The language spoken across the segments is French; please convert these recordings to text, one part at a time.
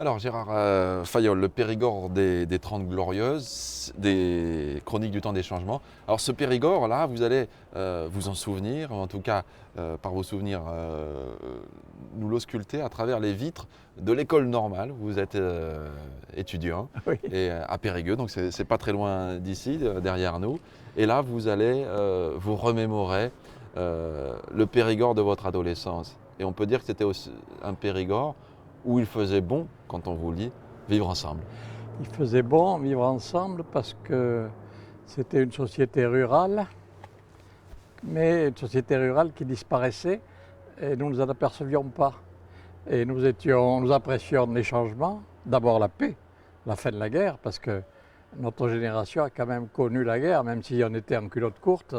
Alors Gérard Fayolle, le Périgord des 30 Glorieuses, des Chroniques du temps des changements. Alors ce Périgord là, vous allez vous en souvenir, en tout cas par vos souvenirs, nous l'ausculter à travers les vitres de l'école normale. Vous êtes étudiant Oui. et, à Périgueux, donc c'est pas très loin d'ici, derrière nous. Et là, vous allez vous remémorer le Périgord de votre adolescence. Et on peut dire que c'était aussi un Périgord où il faisait bon, quand on vous lit, vivre ensemble. Il faisait bon vivre ensemble parce que c'était une société rurale, mais une société rurale qui disparaissait et nous ne nous en apercevions pas. Et nous apprécions les changements, d'abord la paix, la fin de la guerre, parce que notre génération a quand même connu la guerre, même si on était en culotte courte,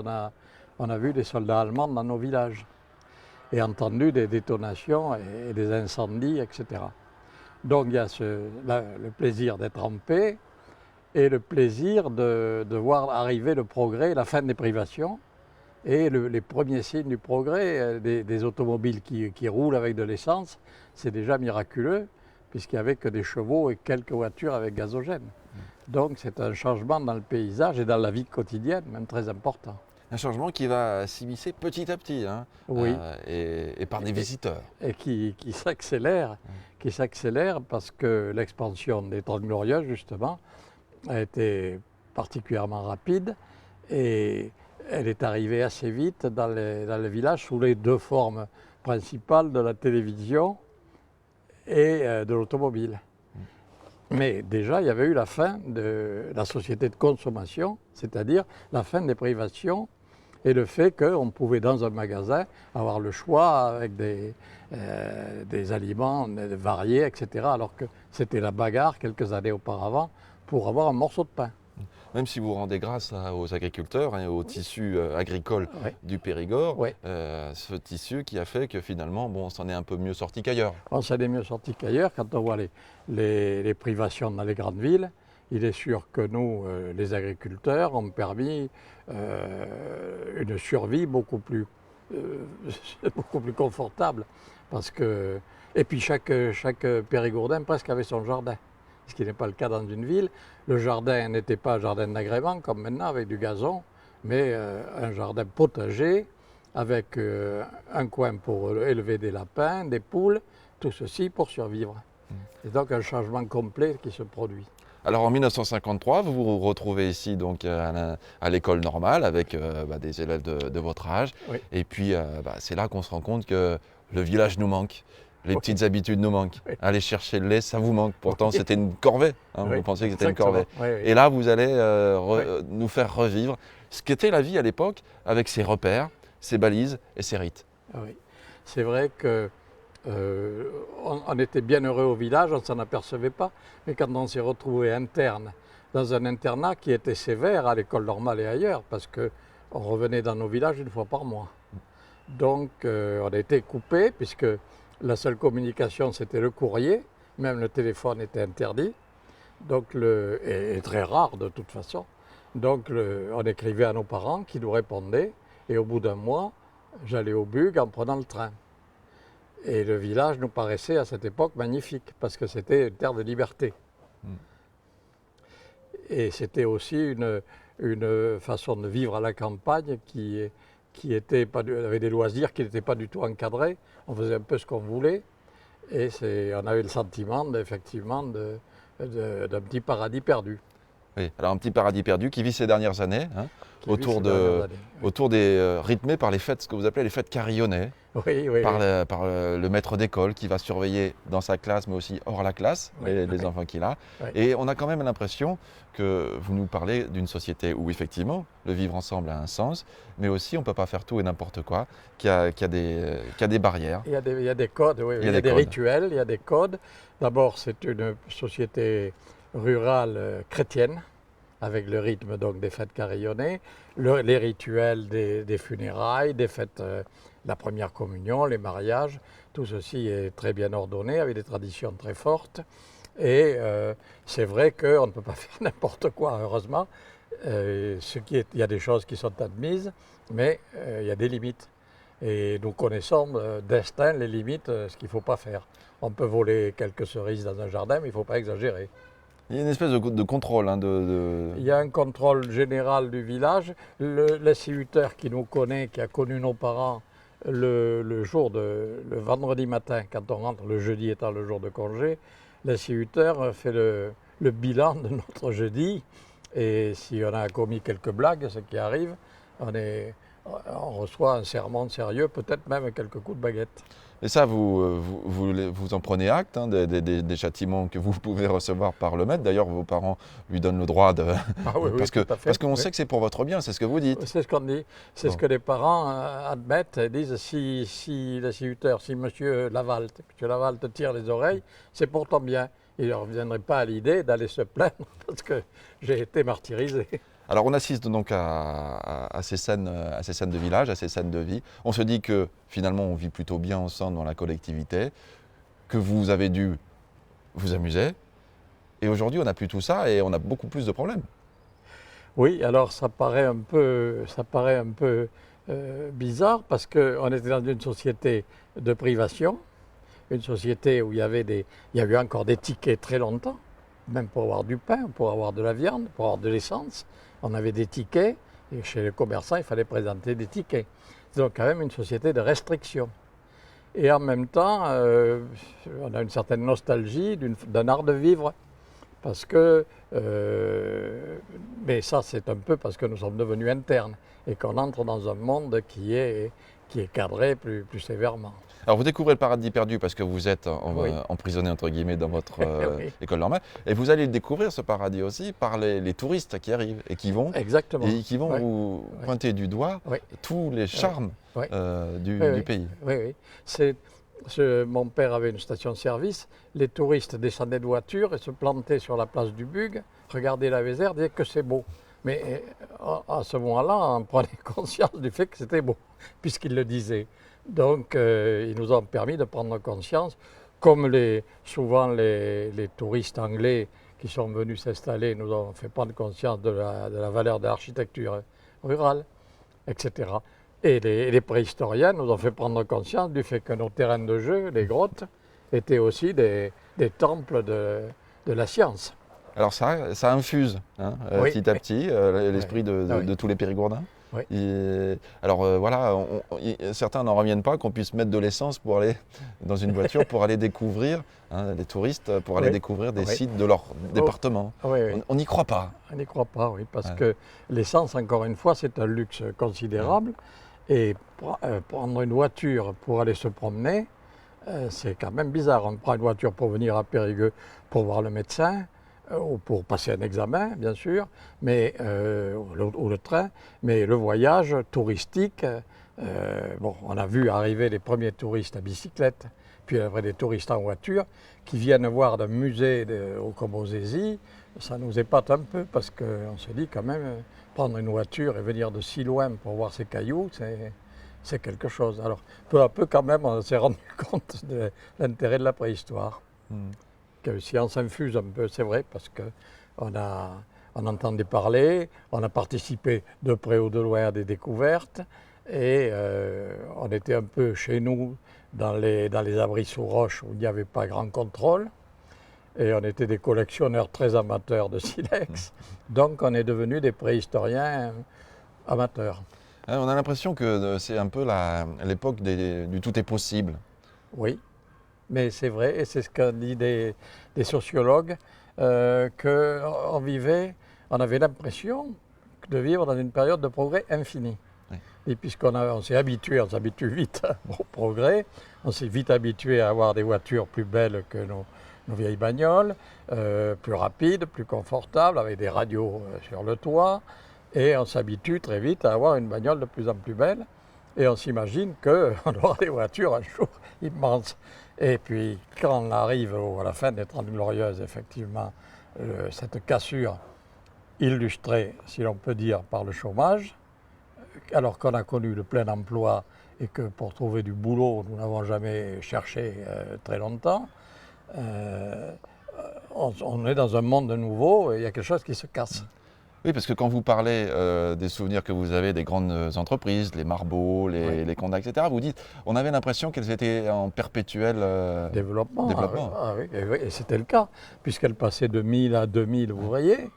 on a vu des soldats allemands dans nos villages et entendu des détonations et des incendies, etc. Donc il y a le plaisir d'être en paix et le plaisir de voir arriver le progrès, la fin des privations et les premiers signes du progrès, des automobiles qui roulent avec de l'essence, c'est déjà miraculeux puisqu'il n'y avait que des chevaux et quelques voitures avec gazogène. Donc c'est un changement dans le paysage et dans la vie quotidienne, même très important. Un changement qui va s'immiscer petit à petit, hein, Oui. et par des visiteurs. Et qui s'accélère, parce que l'expansion des Trente Glorieuses, justement, a été particulièrement rapide et elle est arrivée assez vite dans le village sous les deux formes principales de la télévision et de l'automobile. Mais déjà, il y avait eu la fin de la société de consommation, c'est-à-dire la fin des privations et le fait qu'on pouvait dans un magasin avoir le choix avec des aliments variés, etc. Alors que c'était la bagarre quelques années auparavant pour avoir un morceau de pain. Même si vous rendez grâce aux agriculteurs et au tissu agricole Oui. du Périgord, Oui. ce tissu qui a fait que finalement, bon, on s'en est un peu mieux sorti qu'ailleurs. On s'en est mieux sorti qu'ailleurs quand on voit les privations dans les grandes villes. Il est sûr que nous, les agriculteurs, ont permis une survie beaucoup plus confortable. Et puis chaque Périgourdin presque avait son jardin, ce qui n'est pas le cas dans une ville. Le jardin n'était pas un jardin d'agrément comme maintenant avec du gazon, mais un jardin potager avec un coin pour élever des lapins, des poules, tout ceci pour survivre. C'est donc un changement complet qui se produit. Alors en 1953, vous vous retrouvez ici donc à l'école normale avec des élèves de votre âge. Oui. Et puis c'est là qu'on se rend compte que le village nous manque, les petites habitudes nous manquent. Oui. Aller chercher le lait, ça vous manque. Pourtant c'était une corvée, hein, Oui, vous pensiez que c'était une exactement. corvée. Oui, oui. Et là vous allez nous faire revivre ce qu'était la vie à l'époque avec ses repères, ses balises et ses rites. Oui. C'est vrai que on était bien heureux au village, on ne s'en apercevait pas, mais quand on s'est retrouvé interne dans un internat qui était sévère à l'école normale et ailleurs, parce qu'on revenait dans nos villages une fois par mois. Donc on a été coupé, puisque la seule communication c'était le courrier, même le téléphone était interdit, donc et très rare de toute façon. Donc on écrivait à nos parents qui nous répondaient, et au bout d'un mois, j'allais au Bug en prenant le train. Et le village nous paraissait à cette époque magnifique, parce que c'était une terre de liberté. Et c'était aussi une façon de vivre à la campagne qui avait des loisirs qui n'étaient pas du tout encadrés. On faisait un peu ce qu'on voulait. Et on avait le sentiment effectivement d'un petit paradis perdu. Oui, alors un petit paradis perdu qui vit ces dernières années, hein, autour Oui. des rythmés par les fêtes, ce que vous appelez les fêtes carillonnées. Oui, oui, Par, oui. le maître d'école qui va surveiller dans sa classe, mais aussi hors la classe, Oui, les oui. enfants qu'il a. Oui. Et on a quand même l'impression que vous nous parlez d'une société où effectivement le vivre ensemble a un sens, mais aussi on ne peut pas faire tout et n'importe quoi, qu'il y a des barrières. Il y a des codes, oui, Il y a il y a des des codes. rituels, il y a des codes. D'abord, c'est une société rurale chrétienne, avec le rythme donc des fêtes carillonnées, les rituels des funérailles, des fêtes, la première communion, les mariages, tout ceci est très bien ordonné, avec des traditions très fortes. Et c'est vrai qu'on ne peut pas faire n'importe quoi, heureusement. Il y a des choses qui sont admises, mais il y a des limites. Et nous connaissons d'instinct les limites, ce qu'il ne faut pas faire. On peut voler quelques cerises dans un jardin, mais il ne faut pas exagérer. Il y a une espèce de contrôle. Hein, Il y a un contrôle général du village. L'instituteur qui nous connaît, qui a connu nos parents, le vendredi matin, quand on rentre, le jeudi étant le jour de congé, l'instituteur fait le bilan de notre jeudi. Et si on a commis quelques blagues, ce qui arrive, on reçoit un sermon sérieux, peut-être même quelques coups de baguette. Et ça, vous en prenez acte, hein, des châtiments que vous pouvez recevoir par le maître. D'ailleurs, vos parents lui donnent le droit de... Ah oui, parce oui, tout à fait. parce qu'on Oui. sait que c'est pour votre bien, c'est ce que vous dites. C'est ce qu'on dit. C'est Bon. ce que les parents admettent et disent si l'instituteur, si monsieur Laval te tire les oreilles, c'est pour ton bien. Il ne leur viendrait pas à l'idée d'aller se plaindre parce que j'ai été martyrisé. Alors on assiste donc à ces scènes de village, à ces scènes de vie. On se dit que finalement on vit plutôt bien ensemble dans la collectivité, que vous avez dû vous amuser. Et aujourd'hui on n'a plus tout ça et on a beaucoup plus de problèmes. Oui, alors ça paraît un peu bizarre parce qu'on était dans une société de privation, une société où il y a eu encore des tickets très longtemps, même pour avoir du pain, pour avoir de la viande, pour avoir de l'essence. On avait des tickets et chez les commerçants, il fallait présenter des tickets. C'est donc quand même une société de restriction. Et en même temps, on a une certaine nostalgie d'un art de vivre. Parce que, mais ça c'est un peu parce que nous sommes devenus internes et qu'on entre dans un monde qui est cadré plus sévèrement. Alors vous découvrez le paradis perdu parce que vous êtes Oui. emprisonné entre guillemets dans votre Oui. école normale. Et vous allez le découvrir ce paradis aussi par les touristes qui arrivent et qui vont, Exactement. Oui. vous pointer du doigt Oui. tous les charmes Oui. du Oui. pays. Oui, oui. Mon père avait une station-service, les touristes descendaient de voiture et se plantaient sur la place du Bug, regardaient la Vézère, disaient que c'est beau. Mais à ce moment-là, on prenait conscience du fait que c'était beau, puisqu'ils le disaient. Donc, ils nous ont permis de prendre conscience, comme souvent les touristes anglais qui sont venus s'installer nous ont fait prendre conscience de la valeur de l'architecture rurale, etc. Et les préhistoriens nous ont fait prendre conscience du fait que nos terrains de jeu, les grottes, étaient aussi des temples de la science. Alors ça infuse hein, Oui. petit à petit l'esprit de tous les Périgourdins. Oui. Alors voilà, certains n'en reviennent pas qu'on puisse mettre de l'essence pour aller dans une voiture pour aller découvrir, hein, les touristes, pour aller Oui. découvrir des Oui. sites de leur département. Oui, oui. On n'y croit pas. On n'y croit pas, oui, parce Ouais. que l'essence, encore une fois, c'est un luxe considérable. Et prendre une voiture pour aller se promener, c'est quand même bizarre. On prend une voiture pour venir à Périgueux pour voir le médecin, ou pour passer un examen, bien sûr, mais, ou le train. Mais le voyage touristique, bon, on a vu arriver les premiers touristes à bicyclette, puis après des touristes en voiture, qui viennent voir d'un musée comme aux Zézy. Ça nous épate un peu parce qu'on se dit quand même, prendre une voiture et venir de si loin pour voir ces cailloux, c'est quelque chose. Alors, peu à peu quand même, on s'est rendu compte de l'intérêt de la préhistoire. Que si on s'infuse un peu, c'est vrai, parce qu'on entendait parler, on a participé de près ou de loin à des découvertes, et on était un peu chez nous dans les abris sous roche où il n'y avait pas grand contrôle. Et on était des collectionneurs très amateurs de silex. Donc on est devenus des préhistoriens amateurs. On a l'impression que c'est un peu l'époque du tout est possible. Oui, mais c'est vrai, et c'est ce qu'ont dit des sociologues, qu'on vivait, on avait l'impression de vivre dans une période de progrès infini. Oui. Et puisqu'on s'est habitué, on s'habitue vite au progrès, on s'est vite habitué à avoir des voitures plus belles que nos vieilles bagnoles, plus rapides, plus confortables, avec des radios sur le toit. Et on s'habitue très vite à avoir une bagnole de plus en plus belle. Et on s'imagine qu'on aura des voitures un jour immenses. Et puis, quand on arrive à la fin des 30 Glorieuses, effectivement, cette cassure illustrée, si l'on peut dire, par le chômage, alors qu'on a connu le plein emploi et que pour trouver du boulot, nous n'avons jamais cherché très longtemps, on est dans un monde nouveau et il y a quelque chose qui se casse. Oui, parce que quand vous parlez des souvenirs que vous avez des grandes entreprises, les Marbeau, les Condat, etc., vous dites, on avait l'impression qu'elles étaient en perpétuel Développement. développement. Et c'était le cas, puisqu'elle passait de 1000 à 2000 ouvriers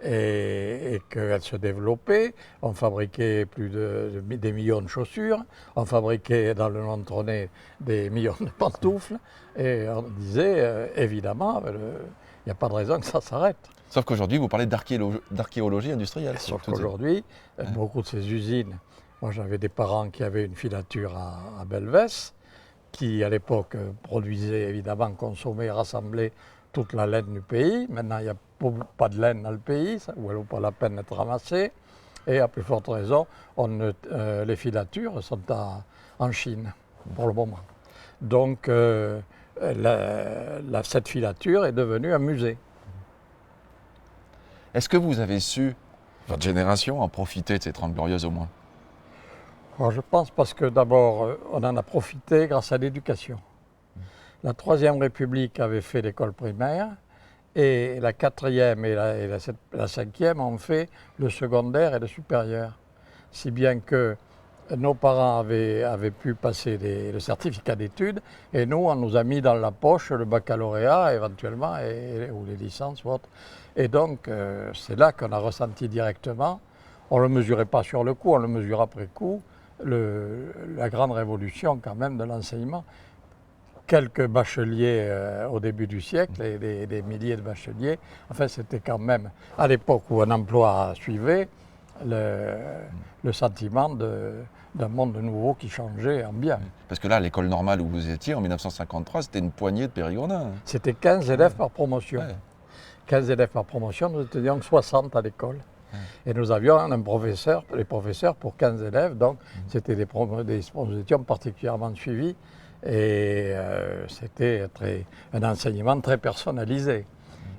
et qu'elle se développait. On fabriquait des millions de chaussures, on fabriquait dans le Nontronais des millions de pantoufles et on disait évidemment, il n'y a pas de raison que ça s'arrête. Sauf qu'aujourd'hui, vous parlez d'archéologie industrielle. Sauf qu'aujourd'hui, beaucoup de ces usines, moi j'avais des parents qui avaient une filature à Belvès, qui à l'époque produisait évidemment, consommait, rassemblait toute la laine du pays. Maintenant, il n'y a pas de laine dans le pays, ça ne vaut pas la peine d'être ramassée. Et à plus forte raison, les filatures sont en Chine pour le moment. Donc, cette filature est devenue un musée. Est-ce que vous avez su, votre génération, en profiter de ces 30 Glorieuses au moins? Alors, je pense parce que d'abord, on en a profité grâce à l'éducation. La Troisième République avait fait l'école primaire et la quatrième et la cinquième ont fait le secondaire et le supérieur. Si bien que nos parents avaient pu passer le certificat d'études et nous, on nous a mis dans la poche le baccalauréat éventuellement ou les licences ou autres. Et donc, c'est là qu'on a ressenti directement, on ne le mesurait pas sur le coup, on le mesure après coup, la grande révolution quand même de l'enseignement. Quelques bacheliers au début du siècle et des milliers de bacheliers, enfin c'était quand même, à l'époque où un emploi suivait, le sentiment d'un monde nouveau qui changeait en bien. Parce que là, l'école normale où vous étiez, en 1953, c'était une poignée de Périgordins. C'était 15 élèves par promotion. Ouais. 15 élèves par promotion, nous étions 60 à l'école. Et nous avions un professeur, les professeurs pour 15 élèves, donc c'était nous étions particulièrement suivis et c'était un enseignement très personnalisé.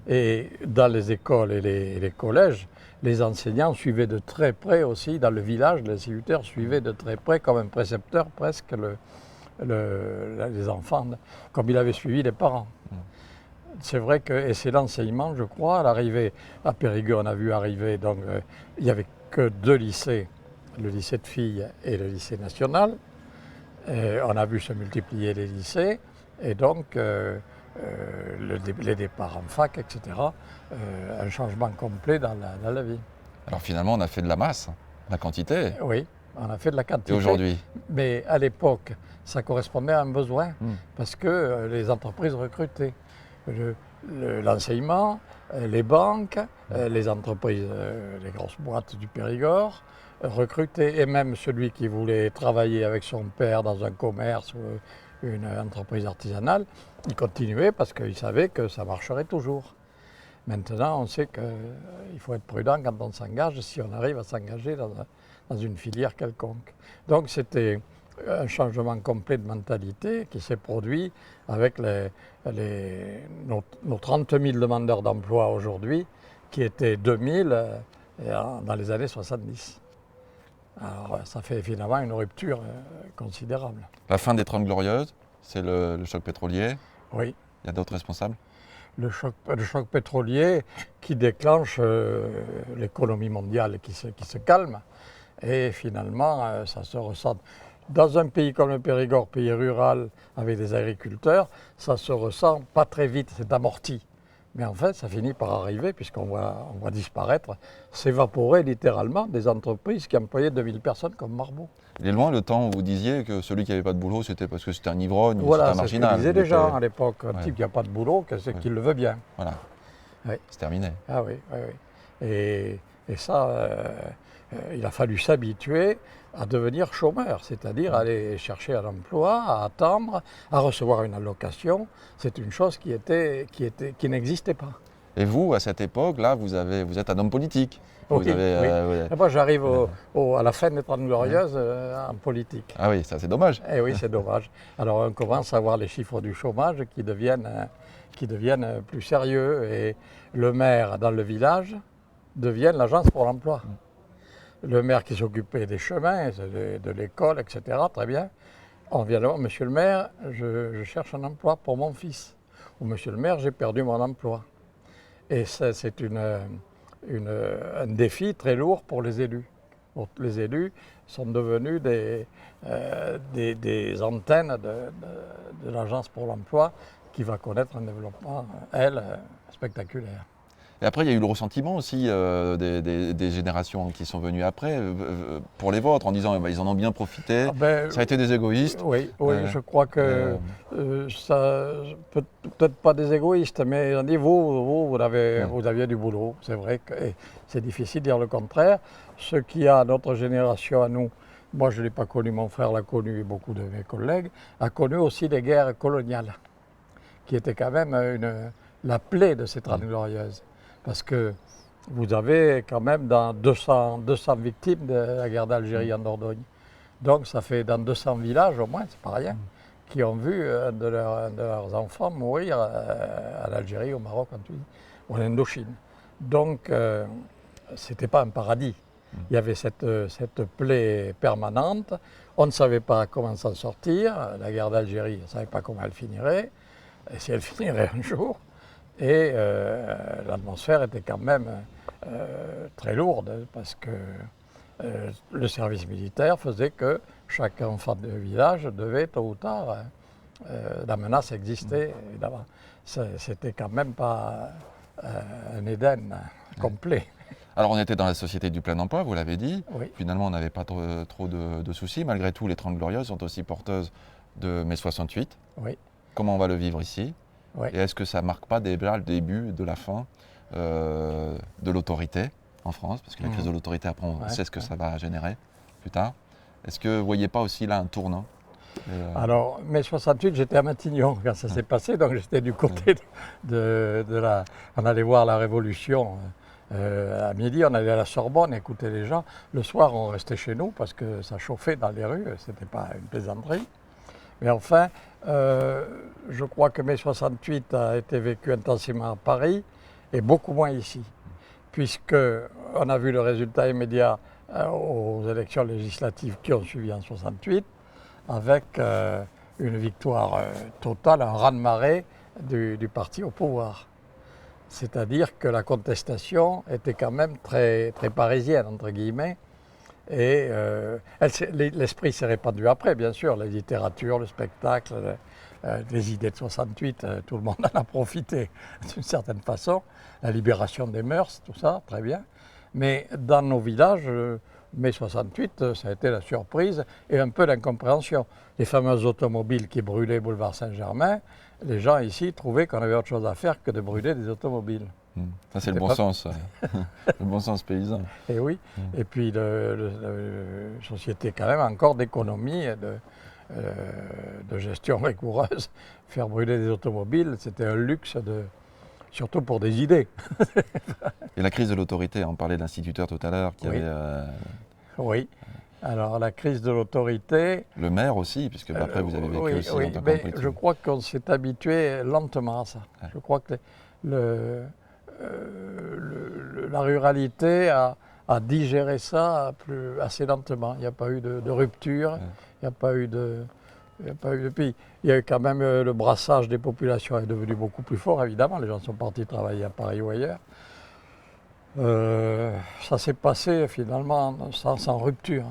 Et dans les écoles et les collèges, les enseignants suivaient de très près aussi, dans le village, l'instituteur suivait de très près, comme un précepteur presque, les enfants, comme il avait suivi les parents. C'est vrai que, et c'est l'enseignement, je crois, à l'arrivée à Périgueux, on a vu arriver, donc il n'y avait que 2 lycées, le lycée de filles et le lycée national. Et on a vu se multiplier les lycées, et donc les départs en fac, etc. Un changement complet dans la vie. Alors finalement, on a fait de la masse, la quantité. Oui, on a fait de la quantité. Et aujourd'hui? Mais à l'époque, ça correspondait à un besoin, parce que les entreprises recrutaient. L'enseignement, les banques, les entreprises, les grosses boîtes du Périgord recrutaient, et même celui qui voulait travailler avec son père dans un commerce ou une entreprise artisanale, il continuait parce qu'il savait que ça marcherait toujours. Maintenant, on sait qu'il faut être prudent quand on s'engage, si on arrive à s'engager dans une filière quelconque. Donc c'était un changement complet de mentalité qui s'est produit avec nos 30 000 demandeurs d'emploi aujourd'hui, qui étaient 2000 dans les années 70. Alors ça fait finalement une rupture considérable. La fin des 30 Glorieuses, c'est le choc pétrolier. Oui. Il y a d'autres responsables? Le choc pétrolier qui déclenche l'économie mondiale qui se calme. Et finalement, ça se ressent. Dans un pays comme le Périgord, pays rural, avec des agriculteurs, ça se ressent pas très vite, c'est amorti. Mais en fait, ça finit par arriver, puisqu'on voit disparaître, s'évaporer littéralement des entreprises qui employaient 2000 personnes comme Marbeau. Il est loin le temps où vous disiez que celui qui n'avait pas de boulot, c'était parce que c'était un ivrogne, voilà, c'était un marginal. Voilà, c'est ce que disaient les gens à l'époque. Un type qui n'a pas de boulot, c'est qu'il le veut bien. Voilà, oui. C'est terminé. Ah oui, oui, oui. Et ça, il a fallu s'habituer à devenir chômeur, c'est-à-dire aller chercher un emploi, à attendre, à recevoir une allocation. C'est une chose qui n'existait pas. Et vous, à cette époque, là, vous êtes un homme politique. Oui, oui. Moi, j'arrive à la fin des 30 Glorieuses en politique. Ah oui, ça c'est dommage. Eh oui, c'est dommage. Alors on commence à voir les chiffres du chômage qui deviennent plus sérieux. Et le maire dans le village devient l'agence pour l'emploi. Le maire qui s'occupait des chemins, de l'école, etc., très bien. On vient voir, monsieur le maire, je cherche un emploi pour mon fils. Ou monsieur le maire, j'ai perdu mon emploi. Et c'est un défi très lourd pour les élus. Bon, les élus sont devenus des antennes de l'Agence pour l'emploi qui va connaître un développement, elle, spectaculaire. Et après, il y a eu le ressentiment aussi des générations qui sont venues après pour les vôtres en disant ils en ont bien profité, ça a été des égoïstes. Oui, je crois que ça, peut-être pas des égoïstes, mais on dit vous aviez du boulot. C'est vrai que c'est difficile de dire le contraire. Ce qui a notre génération à nous, moi je ne l'ai pas connu, mon frère l'a connu et beaucoup de mes collègues, a connu aussi des guerres coloniales, qui étaient quand même la plaie de ces Trente Glorieuses. Parce que vous avez quand même dans 200 victimes de la guerre d'Algérie en Dordogne. Donc ça fait dans 200 villages au moins, c'est pas rien, qui ont vu un de leurs enfants mourir en Algérie, au Maroc, ou en Indochine. Donc c'était pas un paradis. Il y avait cette plaie permanente. On ne savait pas comment s'en sortir. La guerre d'Algérie, on ne savait pas comment elle finirait, et si elle finirait un jour. Et l'atmosphère était quand même très lourde parce que le service militaire faisait que chaque enfant de village devait tôt ou tard, la menace existait évidemment. C'était quand même pas un Éden complet. Alors on était dans la société du plein emploi, vous l'avez dit. Oui. Finalement on n'avait pas trop de soucis. Malgré tout, les 30 Glorieuses sont aussi porteuses de mai 68. Oui. Comment on va le vivre ici? Oui. Et est-ce que ça ne marque pas déjà le début de la fin de l'autorité en France? Parce que la crise de l'autorité, après, on sait ce que ça va générer plus tard. Est-ce que vous ne voyez pas aussi là un tournant? Alors, mai 68, j'étais à Matignon quand ça s'est passé, donc j'étais du côté de la... On allait voir la Révolution à midi, on allait à la Sorbonne écouter les gens. Le soir, on restait chez nous parce que ça chauffait dans les rues, c'était pas une plaisanterie. Mais enfin, je crois que mai 68 a été vécu intensivement à Paris et beaucoup moins ici, puisqu'on a vu le résultat immédiat aux élections législatives qui ont suivi en 68, avec une victoire totale, un raz-de-marée du parti au pouvoir. C'est-à-dire que la contestation était quand même très, très parisienne, entre guillemets. Et l'esprit s'est répandu après, bien sûr, la littérature, le spectacle, les idées de 68, tout le monde en a profité d'une certaine façon. La libération des mœurs, tout ça, très bien. Mais dans nos villages, mai 68, ça a été la surprise et un peu l'incompréhension. Les fameuses automobiles qui brûlaient boulevard Saint-Germain, les gens ici trouvaient qu'on avait autre chose à faire que de brûler des automobiles. Ça, c'est le bon sens, le bon sens paysan. Et oui, et puis la société quand même encore d'économie et de gestion rigoureuse. Faire brûler des automobiles, c'était un luxe, surtout pour des idées. Et la crise de l'autorité, on parlait de l'instituteur tout à l'heure qui avait... Oui, alors la crise de l'autorité... Le maire aussi, puisque après vous avez vécu aussi en tant que politique. Je crois qu'on s'est habitué lentement à ça. Je crois que la ruralité a digéré ça assez lentement. Il n'y a pas eu de rupture, il n'y a pas eu de... Puis il y a eu quand même le brassage des populations est devenu beaucoup plus fort, évidemment. Les gens sont partis travailler à Paris ou ailleurs. Ça s'est passé finalement sans rupture.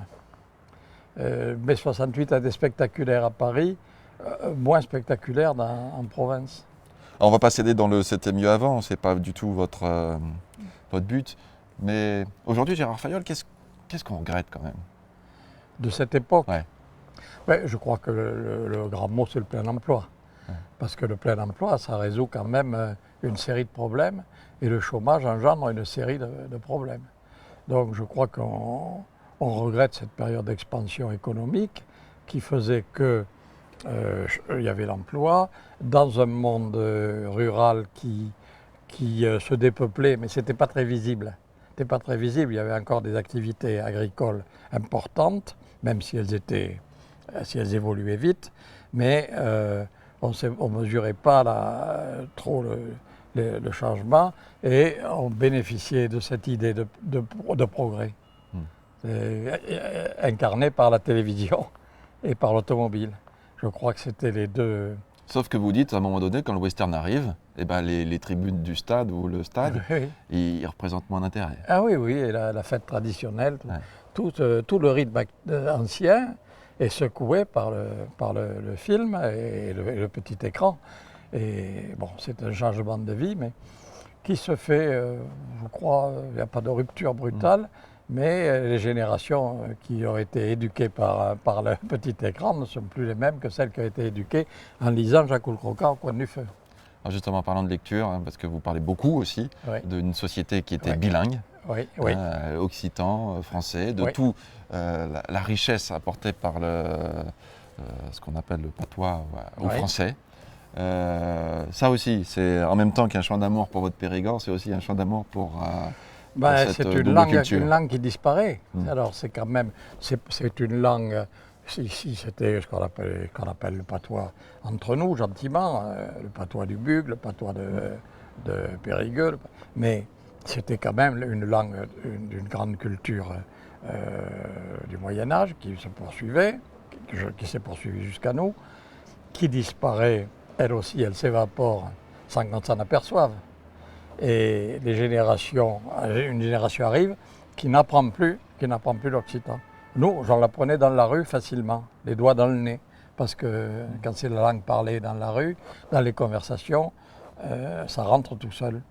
Mai 68 a été spectaculaire à Paris, moins spectaculaire en province. Alors on va pas céder dans le c'était mieux avant, c'est pas du tout votre but. Mais aujourd'hui, Gérard Fayolle, qu'est-ce qu'on regrette quand même? De cette époque? Ouais. Je crois que le grand mot, c'est le plein emploi. Ouais. Parce que le plein emploi, ça résout quand même une série de problèmes. Et le chômage engendre une série de problèmes. Donc je crois qu'on regrette cette période d'expansion économique qui faisait que il y avait l'emploi dans un monde rural qui se dépeuplait, mais ce n'était pas très visible. C'était pas très visible. Il y avait encore des activités agricoles importantes, même si elles évoluaient vite, mais on ne mesurait pas trop le changement et on bénéficiait de cette idée de progrès, incarnée par la télévision et par l'automobile. Je crois que c'était les deux Sauf que vous dites, à un moment donné, quand le western arrive, eh ben, les tribunes du stade ou le stade, Oui. ils représentent moins d'intérêt. Ah oui, oui, et la fête traditionnelle, Ouais. tout le rythme ancien est secoué par le film et le petit écran. Et bon, c'est un changement de vie, mais qui se fait, je crois, il n'y a pas de rupture brutale, mais les générations qui ont été éduquées par le petit écran ne sont plus les mêmes que celles qui ont été éduquées en lisant Jacques le Croquant au coin du feu. Alors justement, en parlant de lecture, hein, parce que vous parlez beaucoup aussi Oui, d'une société qui était Ouais. bilingue, oui, oui. occitan, français, de Oui. tout la richesse apportée par ce qu'on appelle le patois au Oui. français. Ça aussi, c'est en même temps qu'un chant d'amour pour votre Périgord, c'est aussi un chant d'amour pour cette C'est double culture. une langue qui disparaît. Mm. Alors c'est quand même, c'est une langue, si c'était ce qu'on appelle le patois entre nous, gentiment, le patois du Bug, le patois de Périgueux, mais c'était quand même une langue d'une grande culture du Moyen-Âge qui se poursuivait, qui s'est poursuivie jusqu'à nous, qui disparaît, elle aussi, elle s'évapore sans qu'on s'en aperçoive. Et une génération arrive qui n'apprend plus l'occitan. Nous, j'en l'apprenais dans la rue facilement, les doigts dans le nez, parce que quand c'est la langue parlée dans la rue, dans les conversations, ça rentre tout seul.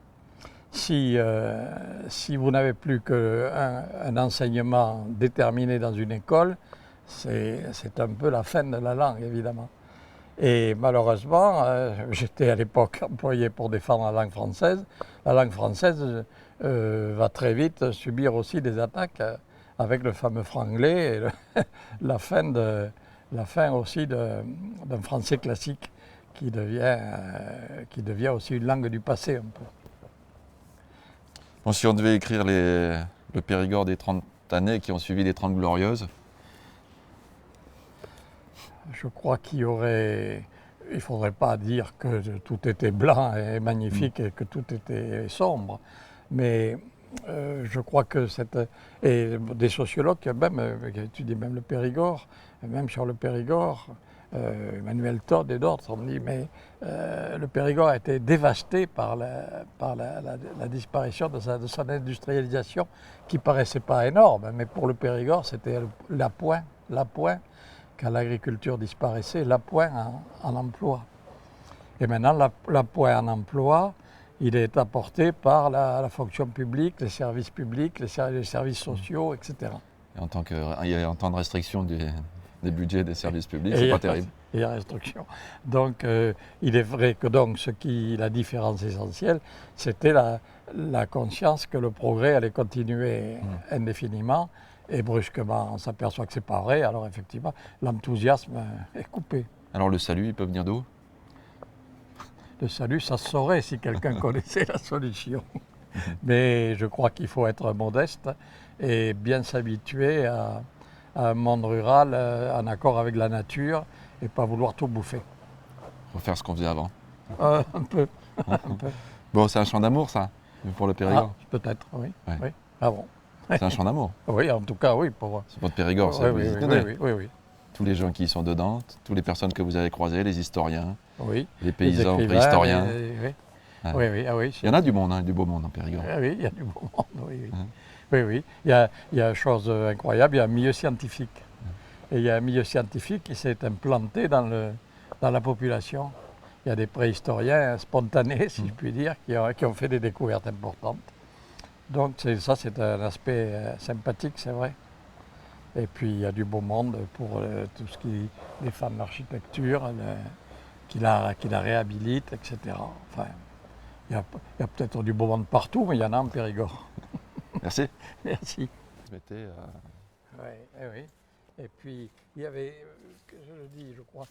Si vous n'avez plus qu'un enseignement déterminé dans une école, c'est un peu la fin de la langue, évidemment. Et malheureusement, j'étais à l'époque employé pour défendre la langue française. La langue française va très vite subir aussi des attaques avec le fameux franglais et la fin aussi d'un français classique qui devient aussi une langue du passé un peu. Bon, si on devait écrire le Périgord des 30 années qui ont suivi les 30 Glorieuses, Je crois il ne faudrait pas dire que tout était blanc et magnifique et que tout était sombre, mais je crois que et des sociologues qui étudient même le Périgord, même sur le Périgord, Emmanuel Todd et d'autres ont dit mais le Périgord a été dévasté par la disparition de son industrialisation qui paraissait pas énorme, mais pour le Périgord c'était l'appoint. Quand l'agriculture disparaissait, l'appoint en emploi. Et maintenant, l'appoint en emploi, il est apporté par la fonction publique, les services publics, les services sociaux, etc. et il y a en temps de restriction des budgets des services publics, c'est pas terrible. Et la restriction. Donc, il est vrai que la différence essentielle, c'était la conscience que le progrès allait continuer indéfiniment. Et brusquement, on s'aperçoit que ce n'est pas vrai. Alors effectivement, l'enthousiasme est coupé. Alors le salut, il peut venir d'où? Le salut, ça se saurait si quelqu'un connaissait la solution. Mais je crois qu'il faut être modeste et bien s'habituer à un monde rural en accord avec la nature et pas vouloir tout bouffer. Refaire ce qu'on faisait avant. Un peu. Un peu. Bon, c'est un chant d'amour, ça, pour le Périgord. Peut-être, oui. Ouais. Oui. Ah bon. C'est un chant d'amour. Oui, en tout cas, oui. C'est votre Périgord, ça, vous y tenez. Oui. Tous les gens qui y sont dedans, toutes les personnes que vous avez croisées, les historiens, Oui. les paysans écrivains, préhistoriens. Oui. Ouais. Oui, ah oui. Il y en a du monde, hein, du beau monde en Périgord. Ah oui, il y a du beau monde, oui. Hein. Oui. Il y a une chose incroyable, il y a un milieu scientifique. Et il y a un milieu scientifique qui s'est implanté dans la population. Il y a des préhistoriens spontanés, si je puis dire, qui ont fait des découvertes importantes. Donc ça, c'est un aspect sympathique, c'est vrai. Et puis il y a du beau monde pour tout ce qui est les femmes d'architecture, qui la réhabilitent, etc. Enfin, il y a peut-être du beau monde partout, mais il y en a en Périgord. Merci. Merci. Mettez, Oui. Et puis il y avait, je le dis, je crois,